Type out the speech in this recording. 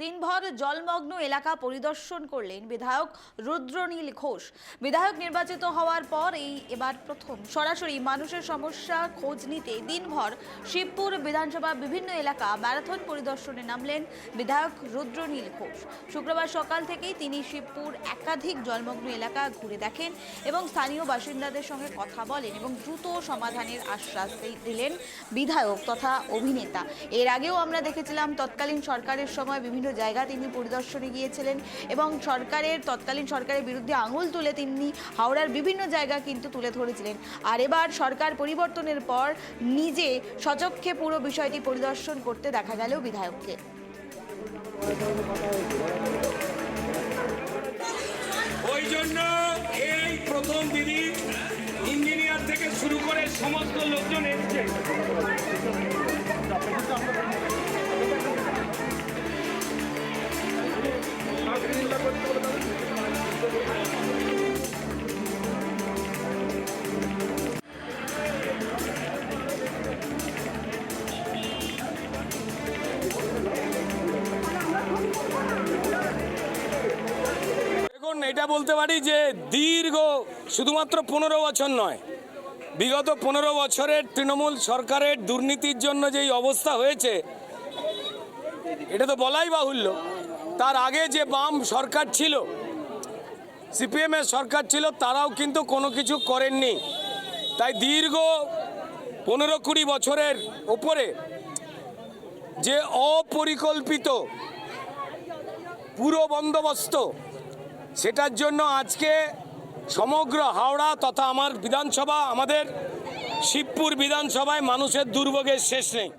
দিনভর জলমগ্ন এলাকা পরিদর্শন করলেন বিধায়ক রুদ্রনীল ঘোষ। বিধায়ক নির্বাচিত হওয়ার পর এবার প্রথম সরাসরি মানুষের সমস্যা খোঁজ নিতে দিনভর শিবপুর বিধানসভা বিভিন্ন এলাকা ম্যারাথন পরিদর্শনে নামলেন বিধায়ক রুদ্রনীল ঘোষ। শুক্রবার সকাল থেকেই তিনি শিবপুর একাধিক জলমগ্ন এলাকা ঘুরে দেখেন এবং স্থানীয় বাসিন্দাদের সঙ্গে কথা বলেন এবং দ্রুত সমাধানের আশ্বাস দিলেন বিধায়ক তথা অভিনেতা। এর আগেও আমরা দেখেছিলাম তৎকালীন সরকারের সময় বিভিন্ন জায়গা তিনি পরিদর্শনে গিয়েছিলেন এবং তৎকালীন সরকারের বিরুদ্ধে আঙুল তুলে তিনি হাওড়ার বিভিন্ন জায়গা কিন্তু তুলে ধরেছিলেন। আর এবার সরকার পরিবর্তনের পর নিজে সচক্ষে পুরো বিষয়টি পরিদর্শন করতে দেখা গেল বিধায়ককে। ওই জন্য এই প্রথম দিদি ইঞ্জিনিয়ার থেকে শুরু করে সমস্ত লোকজন এসছে। এটা বলতে পারি যে দীর্ঘ শুধুমাত্র 15 বছর নয়, বিগত 15 বছরের তৃণমূল সরকারের দুর্নীতির জন্য যেই অবস্থা হয়েছে এটা তো বলাই বাহুল্য। তার আগে যে বাম সরকার ছিল, সিপিএমের সরকার ছিল, তারাও কিন্তু কোনো কিছু করেননি। তাই দীর্ঘ 15-20 বছরের ওপরে যে অপরিকল্পিত পুরো বন্দোবস্ত, সেটার জন্য আজকে সমগ্র হাওড়া তথা আমার বিধানসভা, আমাদের শিবপুর বিধানসভায় মানুষের দুর্ভোগের শেষ নেই।